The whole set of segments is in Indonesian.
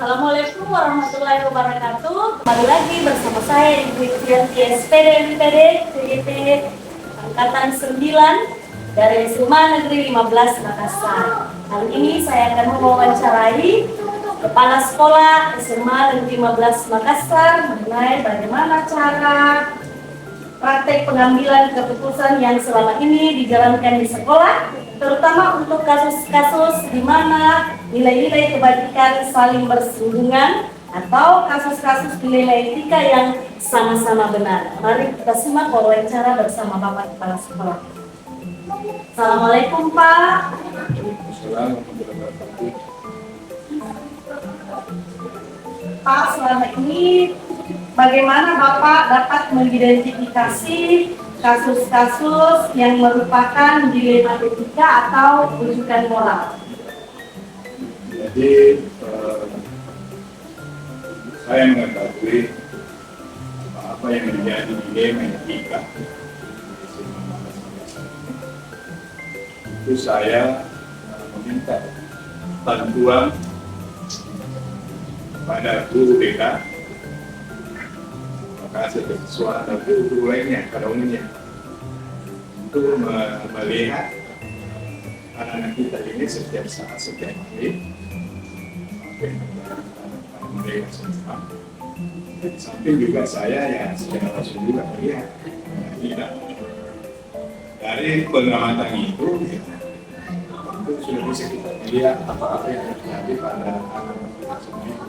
Assalamualaikum warahmatullahi wabarakatuh. Kembali lagi bersama saya Ibu Yulianti SPD MPD TGP Angkatan 9 dari SMA Negeri 15 Makassar. Kali ini saya akan mewawancarai Kepala Sekolah SMA Negeri 15 Makassar mengenai bagaimana cara praktek pengambilan keputusan yang selama ini dijalankan di sekolah, terutama untuk kasus-kasus di mana nilai-nilai kebajikan saling bersinggungan atau kasus-kasus nilai etika yang sama-sama benar. Mari kita simak wawancara bersama Bapak Kepala Sekolah. Assalamualaikum Pak. Pak, selama ini bagaimana Bapak dapat mengidentifikasi kasus-kasus yang merupakan dilema etika atau rujukan moral? Jadi saya mengetahui apa yang menjadi dilema etika itu saya meminta bantuan pada guru BK, kasih kesiswaan dan guru lainnya pada umumnya untuk melihat anak-anak kita ini setiap saat, setiap hari mereka semua. Samping juga saya ya secara langsung juga melihat tidak dari pengamatan itu ya, itu sudah bisa kita melihat apa-apa yang terjadi pada anak-anak semua.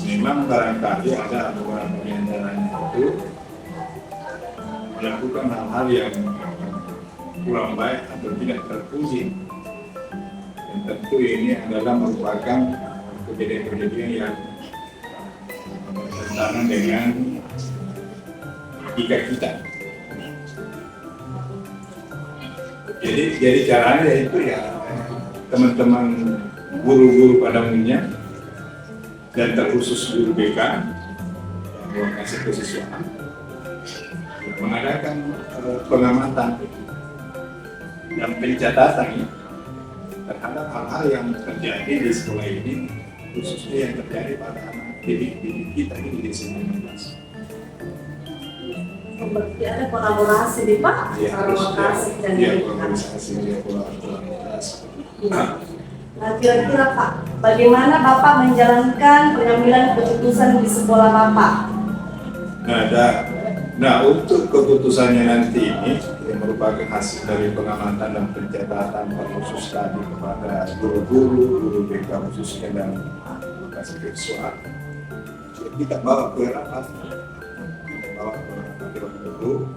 Memang barangkali ada beberapa di antaranya itu melakukan hal-hal yang kurang baik atau tidak terpuji. Dan tentu ini adalah merupakan kejadian-kejadian yang bertentangan dengan etika kita. Jadi caranya itu ya teman-teman guru-guru pada umumnya dan terkhusus guru BK yang kasih kesiswaan mengadakan pengamatan dan pencatatan terhadap hal-hal yang terjadi di sekolah ini, khususnya yang terjadi pada anak didik kita ini di SMA 15. Berarti ada kolaborasi nih Pak? Ya, kolaborasi dan kolaborasi. Nah, kira-kira Pak, bagaimana Bapak menjalankan pengambilan keputusan di sekolah Bapak? Nah, untuk keputusannya nanti ini yang merupakan hasil dari pengamatan dan pencatatan khusus tadi kepada guru BK khususnya dan kasih kesiswaan, kita bawa ke rapat, guru.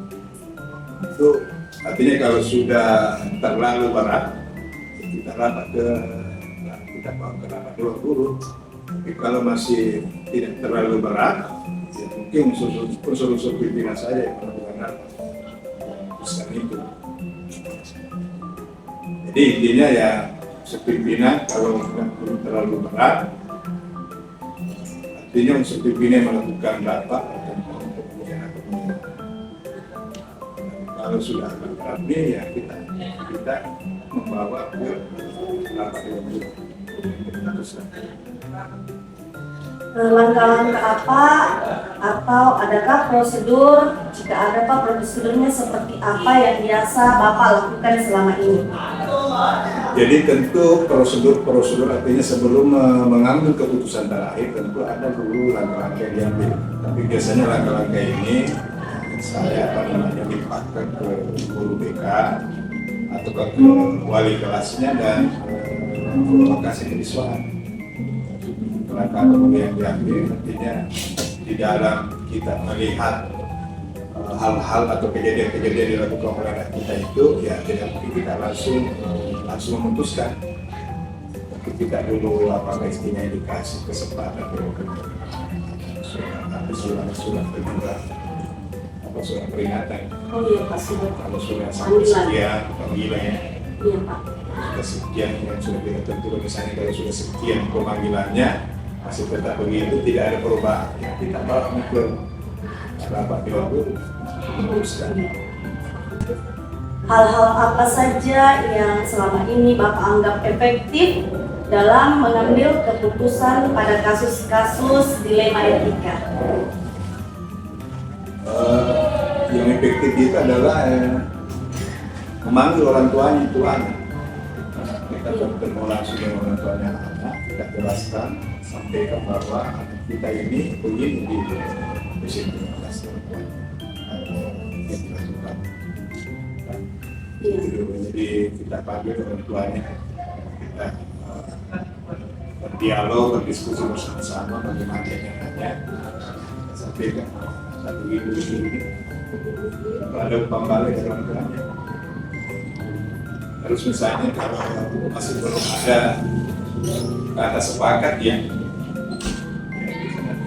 Itu artinya kalau sudah terlalu berat, kita bawa ke rapat guru. Tapi kalau masih tidak terlalu berat, ya mungkin unsur-unsur pimpinan saya yang melakukan rapat urusan itu. Jadi intinya ya sepimpinan kalau belum terlalu berat, artinya unsur pimpinan melakukan rapat atau kemudian kalau sudah berat ya kita membawa ke rapat guru. Langkah-langkah apa atau adakah prosedur, jika ada Pak prosedurnya seperti apa yang biasa Bapak lakukan selama ini? Jadi tentu prosedur artinya sebelum mengambil keputusan terakhir tentu ada dulu langkah-langkah yang diambil. Tapi biasanya langkah-langkah ini saya limpahkan ke guru BK atau ke wali kelasnya dan lokasi kesiswaan. Langkah kemudian diambil artinya di dalam kita melihat hal-hal atau kejadian-kejadian dilakukan oleh anak kita itu ya tidak mungkin kita langsung memutuskan. Tapi kita dulu apakah istinya dikasih kesempatan surat kedua atau surat peringatan. Oh iya Pak, sudah. Kalau sudah sampai sekian panggilan ya. Iya Pak. Sudah sekian yang sudah kita tentukan, misalnya kalau sudah sekian pemanggilannya masih tetap begitu, tidak ada perubahan ya kita bawa ke rapat dewan guru memutuskan. Hal-hal apa saja yang selama ini Bapak anggap efektif dalam mengambil keputusan pada kasus-kasus dilema etika? Yang efektif itu adalah memanggil orang tuanya itu anak. Kita bertemu langsung dengan orang tuanya anak, kita jelaskan, sampaikan bahwa anak kita ini begini di sini jelaskan. Jadi kita panggil orang tuanya, kita berdialog, berdiskusi bersama-sama bagaimana caranya, sampaikan satu ini ada pembalik orang tuanya. Terus misalnya kalau masih belum ada kata sepakat ya,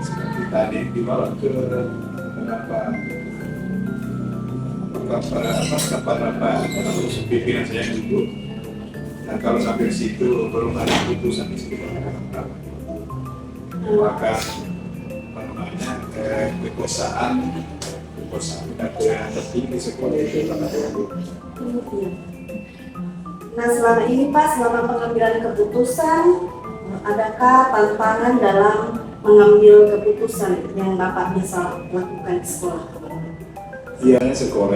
seperti tadi dibawa ke pimpinan saya dulu. Dan kalau sampai situ belum ada keputusan di situ, maka kekuasaan dan tertinggi sekolah itu Nah, selama ini Pak, selama pengambilan keputusan, adakah tantangan dalam mengambil keputusan yang Bapak bisa lakukan di sekolah? Iya, sekolah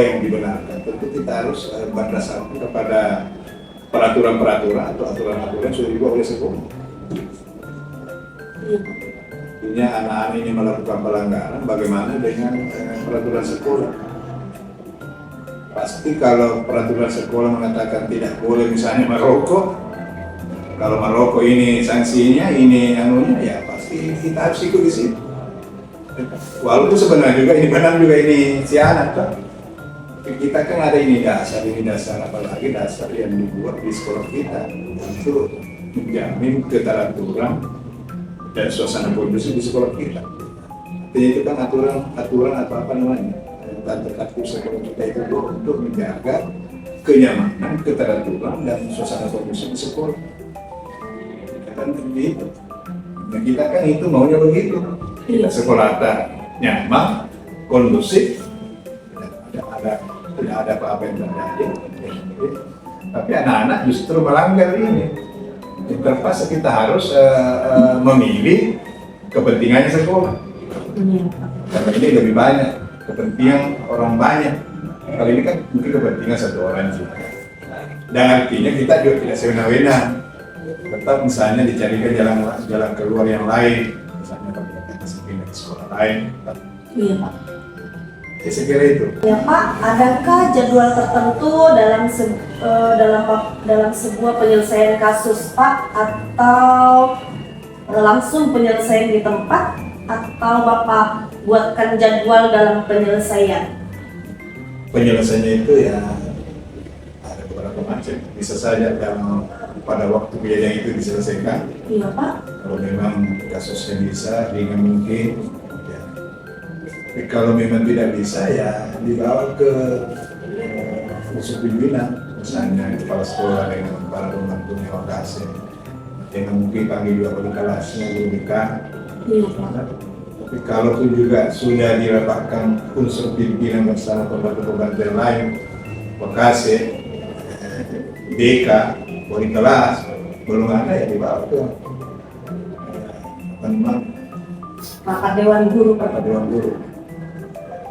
yang dibenarkan. Tentu kita harus berdasarkan kepada peraturan-peraturan atau aturan-aturan yang sudah dibuat oleh sekolah. Iya. Artinya anak-anak ini melakukan pelanggaran, bagaimana dengan peraturan sekolah? Pasti kalau peraturan sekolah mengatakan tidak boleh misalnya merokok, kalau merokok ini sanksinya, ini anunya, ya pasti kita harus ikut di situ. Walaupun sebenarnya juga ini benar juga ini si anak kan. Kita kan ada ini dasar apalagi dasar yang dibuat di sekolah kita untuk menjamin keteraturan dan suasana kondusif di sekolah kita. Jadi itu kan aturan apa namanya terkait sekolah kita itu untuk menjaga kenyamanan, keteraturan dan suasana kondusif di sekolah. Kita kan begitu. Nah, kita kan itu maunya begitu. Kita sekolah nyaman, kondusif, tidak ada apa-apa yang terjadi. Tapi anak-anak justru melanggar ini. Terpaksa kita harus memilih kepentingannya sekolah. Karena ini lebih banyak kepentingan orang banyak. Kali ini kan mungkin kepentingan satu orang juga. Dan artinya kita juga tidak sewenang-wenang. Tetap misalnya dicarikan jalan keluar yang lain. Misalnya kalau kita masih pindah ke sekolah lain. Iya Pak. Ya, saya kira itu. Ya Pak, adakah jadwal tertentu dalam sebuah penyelesaian kasus Pak, atau langsung penyelesaian di tempat, atau Bapak buatkan jadwal dalam penyelesaian? Penyelesaiannya itu ya ada beberapa macam. Bisa saja pada waktu kejadian itu diselesaikan. Iya Pak. Kalau memang kasusnya bisa, ringan mungkin. Ya. Tapi kalau memang tidak bisa ya dibawa ke unsur pimpinan, misalnya kepala sekolah dengan para pembantunya lokasi. Yang mungkin panggil juga wali kelasnya, guru BK. Iya Pak. Tapi kalaupun juga sudah dirapatkan unsur pimpinan bersama pembantu-pembantu yang lain, lokasi, BK, wali kelas, belum ada ya dibawa ke Rapat Dewan Guru Pak. Rapat Dewan Guru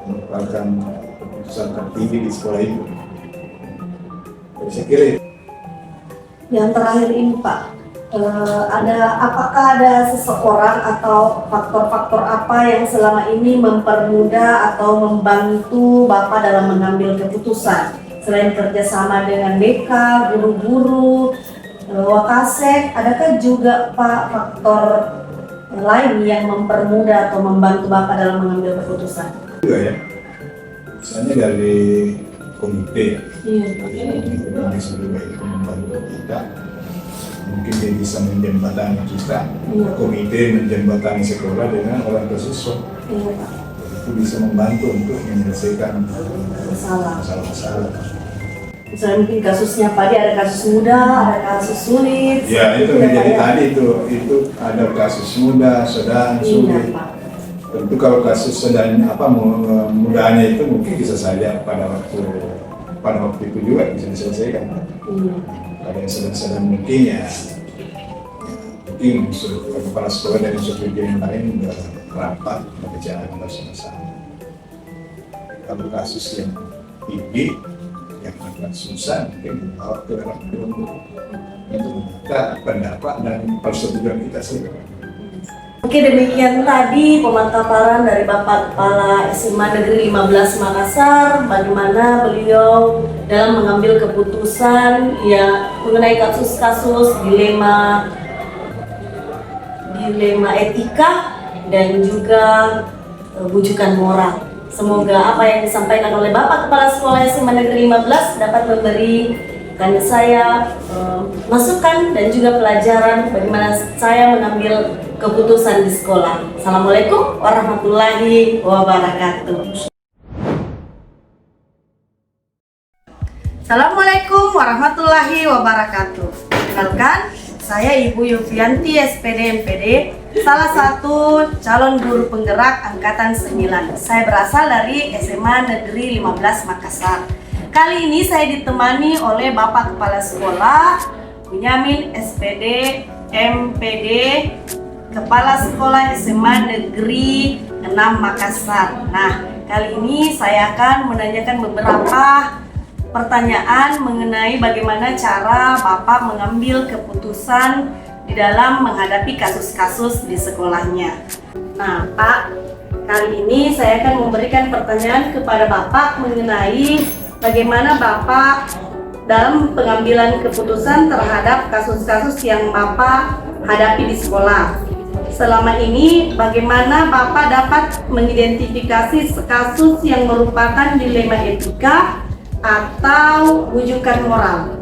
merupakan keputusan tertinggi di sekolah itu. Jadi saya kira itu. Yang terakhir ini Pak, apakah ada seseorang atau faktor-faktor apa yang selama ini mempermudah atau membantu Bapak dalam mengambil keputusan? Selain kerjasama dengan BK, guru-guru, Wakasek, adakah juga Pak faktor lain yang mempermudah atau membantu Bapak dalam mengambil keputusan? Juga ya, misalnya dari komite, komite juga itu membantu kita. Mungkin dia bisa menjembatani kita, komite menjembatani sekolah dengan orang tua siswa. Itu bisa membantu untuk menyelesaikan masalah-masalah. Misalnya mungkin kasusnya Pak, ada kasus muda, ada kasus sulit. Ya itu menjadi tadi itu ada kasus muda, sedang, sulit. Tentu kalau kasus sedang mudahnya itu mungkin bisa saja pada waktu itu juga bisa diselesaikan. ada yang sedang-sedang mungkin ya mungkin kepala sekolah dan unsur pimpinan lain rapat membicarakan bersama-sama. Kalau kasus yang tinggi yang agak susah mungkin dibawa ke dalam untuk membuka pendapat dan persetujuan kita sendiri. Oke, demikian tadi pemaparan dari Bapak Kepala SMA Negeri 15 Makassar, bagaimana beliau dalam mengambil keputusan ya mengenai kasus-kasus dilema etika dan juga bujukan moral. Semoga apa yang disampaikan oleh Bapak Kepala Sekolah SMA Negeri 15 dapat memberikan saya masukan dan juga pelajaran bagaimana saya mengambil keputusan di sekolah. Assalamualaikum warahmatullahi wabarakatuh. Assalamualaikum warahmatullahi wabarakatuh. Kenalkan, saya Ibu Yufianti SPD MPD, salah satu calon guru penggerak angkatan 9. Saya berasal dari SMA Negeri 15 Makassar. Kali ini saya ditemani oleh Bapak Kepala Sekolah Bunyamin SPD MPD, Kepala Sekolah SMA Negeri 6 Makassar. Nah, kali ini saya akan menanyakan beberapa pertanyaan mengenai bagaimana cara Bapak mengambil keputusan di dalam menghadapi kasus-kasus di sekolahnya. Nah, Pak, kali ini saya akan memberikan pertanyaan kepada Bapak mengenai bagaimana Bapak dalam pengambilan keputusan terhadap kasus-kasus yang Bapak hadapi di sekolah. Selama ini, bagaimana Bapak dapat mengidentifikasi kasus yang merupakan dilema etika atau wujukan moral?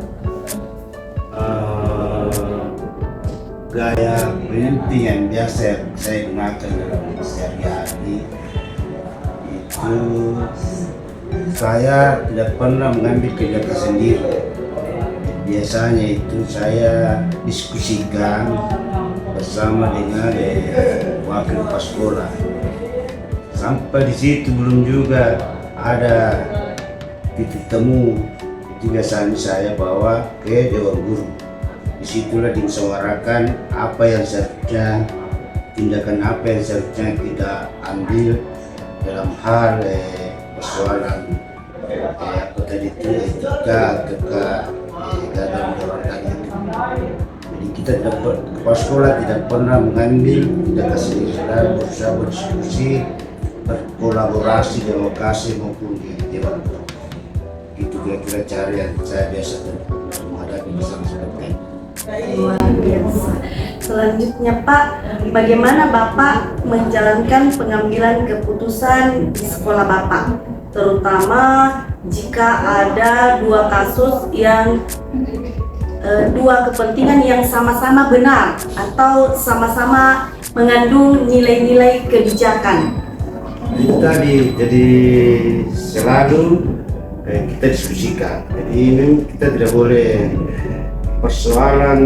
Gaya berhenti yang biasa saya gunakan dalam sehari-hari itu saya tidak pernah mengambil kebijakan sendiri. Biasanya itu saya diskusikan bersama dengan wakil kepala sekolah. Sampai di situ belum juga ada titik temu, itu biasanya saya bawa ke dewan guru. Disitulah dimusyawarahkan apa yang seharusnya, tindakan apa yang seharusnya kita ambil dalam hal persoalan apa tadi itu etika dalam orang itu. Jadi kita dapat kepala sekolah tidak pernah mengambil tindakan sendiri, berusaha berdiskusi, berkolaborasi di lokasi maupun di dewan guru. Itu kira-kira cara yang saya biasa menghadapi masalah seperti ini. Luar biasa. Selanjutnya, Pak, bagaimana Bapak menjalankan pengambilan keputusan di sekolah Bapak, terutama jika ada dua kasus yang dua kepentingan yang sama-sama benar atau sama-sama mengandung nilai-nilai kebijakan? Itu tadi, jadi selalu kita diskusikan. Jadi ini kita tidak boleh persoalan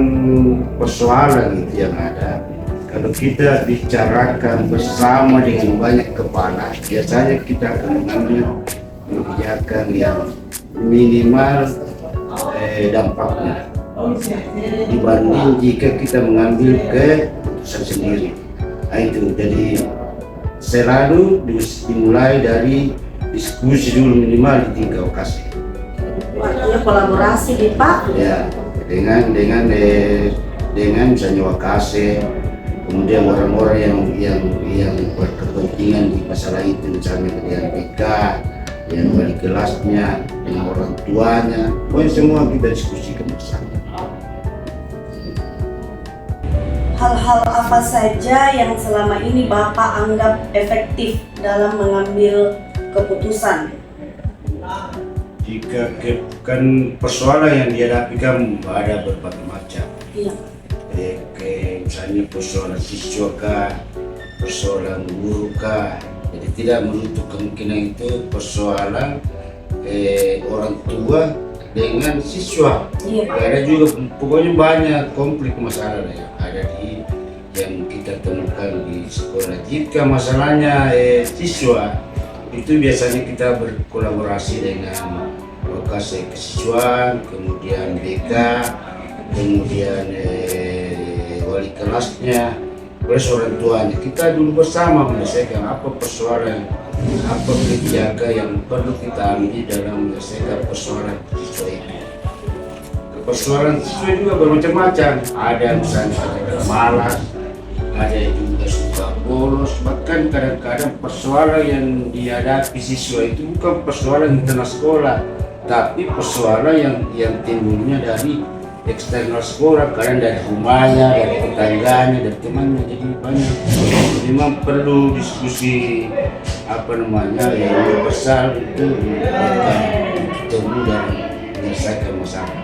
itu yang ada. Kalau kita bicarakan bersama dengan banyak kepala, biasanya kita akan mengambil kebijakan yang minimal dampaknya dibanding jika kita mengambil keputusan sendiri. Nah, itu jadi selalu dimulai dari diskusi dulu minimal di tingkat lokasi. Artinya kolaborasi, Pak. Ya, dengan misalnya wakase, kemudian orang-orang yang berkepentingan di masalah itu, misalnya dengan BK, yang wali kelasnya, dengan orang tuanya, pokoknya semua kita diskusikan bersama. Hal-hal apa saja yang selama ini Bapak anggap efektif dalam mengambil keputusan? Jika kan persoalan yang dihadapi kan ada berbagai macam. Iya. Misalnya persoalan siswa kah, persoalan guru kah. Jadi tidak menutup kemungkinan itu persoalan orang tua dengan siswa. Iya. Ada juga pokoknya banyak konflik masalah yang ada yang kita temukan di sekolah. Jika masalahnya siswa, itu biasanya kita berkolaborasi dengan WKC kesiswaan, kemudian BK, kemudian wali kelasnya, plus orang tuanya. Kita dulu bersama menyelesaikan apa persoalan, apa kebijakan yang perlu kita ambil dalam menyelesaikan persoalan siswa itu. Persoalan siswa juga bermacam-macam. Ada misalnya ada malas, ada yang juga suka bolos, bahkan kadang-kadang persoalan yang dihadapi siswa itu bukan persoalan internal sekolah, tapi persoalan yang timbulnya dari eksternal sekolah, kadang dari rumahnya, dari tetangganya, dari temannya. Jadi banyak. Memang perlu diskusi yang besar itu ketemu dan menyelesaikan masalah.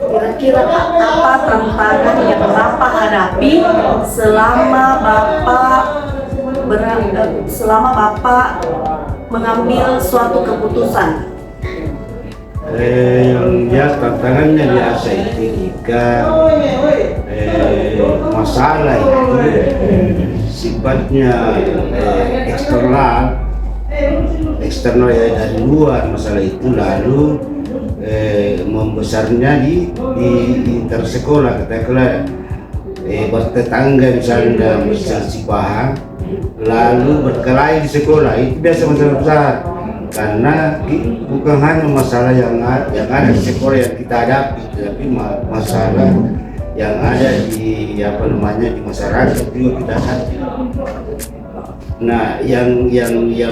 Kira-kira Pak, apa tantangan yang Bapak hadapi selama Bapak mengambil suatu keputusan? Tantangannya biasa itu jika masalah itu sifatnya eksternal ya, dari luar masalah itu, lalu membesarnya di intersekolah, katakanlah bertetangga misalnya berselisih paham lalu berkelahi di sekolah, itu biasa masalah besar. Karena bukan hanya masalah yang ada di sekolah yang kita hadapi, tapi masalah yang ada di di masyarakat juga kita hadapi. Nah, yang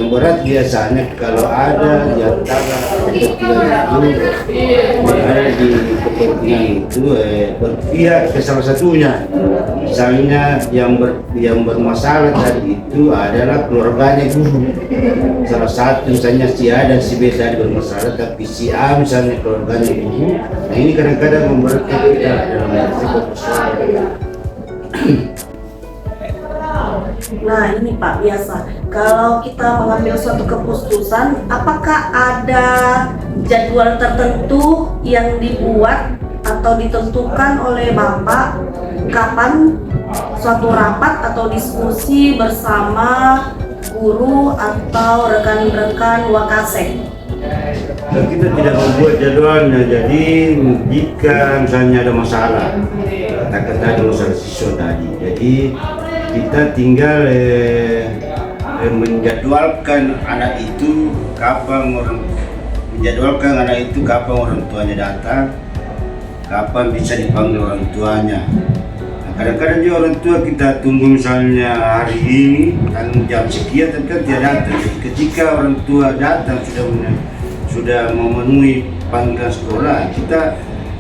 berat biasanya kalau ada di antara kepentingan itu, ada di kepentingan itu berpihak ke salah satunya. Misalnya yang bermasalah tadi itu adalah keluarganya guru. Salah satu misalnya si A dan si B tadi bermasalah, tapi si A misalnya keluarganya guru. Nah, ini kadang-kadang memberatkan kita dalam menyelesaikan persoalan. Nah ini Pak, biasa kalau kita mengambil suatu keputusan, apakah ada jadwal tertentu yang dibuat atau ditentukan oleh Bapak kapan suatu rapat atau diskusi bersama guru atau rekan-rekan WKC? Dan kita tidak membuat jadwalnya, jadi jika misalnya ada masalah, katakan ada masalah siswa tadi, jadi kita tinggal menjadwalkan anak itu kapan orang tuanya datang, kapan bisa dipanggil orang tuanya. Nah, kadang-kadang juga orang tua kita tunggu misalnya hari ini jam sekian tapi kan tidak datang. Jadi ketika orang tua datang sudah memenuhi panggilan sekolah, kita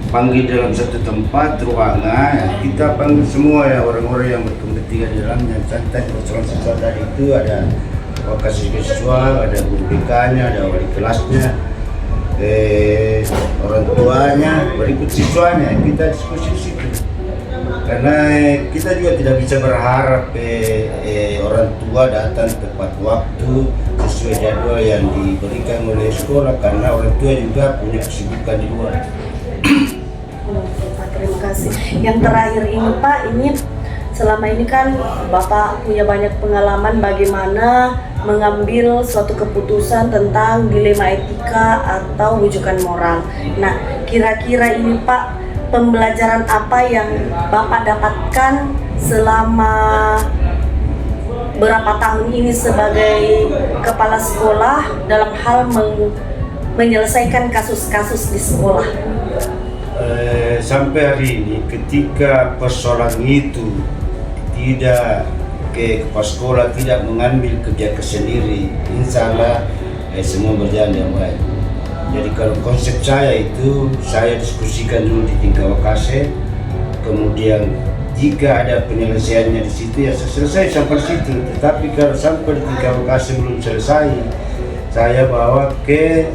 panggil dalam satu tempat ruangan, kita panggil semua ya orang-orang yang berkepentingan di dalamnya. Santai persoalan siswa tadi itu ada wakil siswa, ada guru BK-nya, ada wali kelasnya, orang tuanya, berikut siswanya, kita diskusi di situ. Karena kita juga tidak bisa berharap orang tua datang tepat waktu sesuai jadwal yang diberikan oleh sekolah, karena orang tua juga punya kesibukan di luar. Terima kasih. Yang terakhir ini Pak, ini selama ini kan Bapak punya banyak pengalaman bagaimana mengambil suatu keputusan tentang dilema etika atau rujukan moral. Nah, kira-kira ini Pak, pembelajaran apa yang Bapak dapatkan selama berapa tahun ini sebagai kepala sekolah dalam hal menyelesaikan kasus-kasus di sekolah? Sampai hari ini ketika persoalan itu tidak kepala sekolah tidak mengambil kebijakan sendiri, insya Allah semua berjalan dengan baik. Jadi kalau konsep saya itu, saya diskusikan dulu di tingkat WKC, kemudian jika ada penyelesaiannya di situ ya selesai sampai situ. Tetapi kalau sampai di tingkat WKC belum selesai, saya bawa ke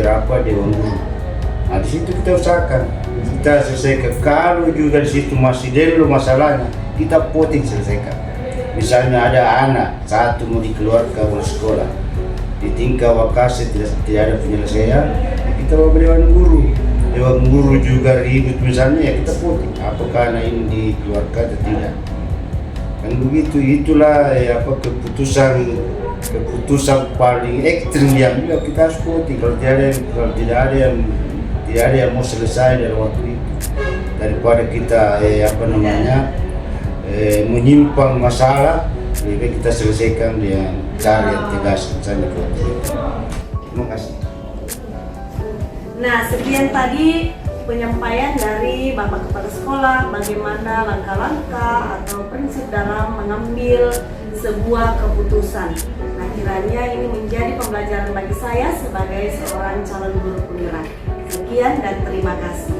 rapat Dewan Guru. Nah, di situ kita usahakan kita selesaikan. Kalau juga di situ masih dulu masalahnya, kita voting selesaikan. Misalnya ada anak satu mau dikeluarkan oleh sekolah, di tingkat WKC tidak ada penyelesaian, ya kita bawa ke Dewan Guru. Dewan Guru juga ribut misalnya, ya kita voting apakah anak ini dikeluarkan atau tidak. Kan begitu, itulah keputusan keputusan paling ekstrim yang kita harus ikuti. Kalau tidak ada yang mau selesai dari waktu itu, daripada kita menyimpang masalah, lebih baik kita selesaikan dengan cara yang tegas misalnya waktu itu. Terima kasih. Nah, sekian tadi penyampaian dari Bapak Kepala Sekolah bagaimana langkah-langkah atau prinsip dalam mengambil sebuah keputusan. Nah, kiranya ini menjadi pembelajaran bagi saya sebagai seorang calon guru penggerak. Sekian dan terima kasih.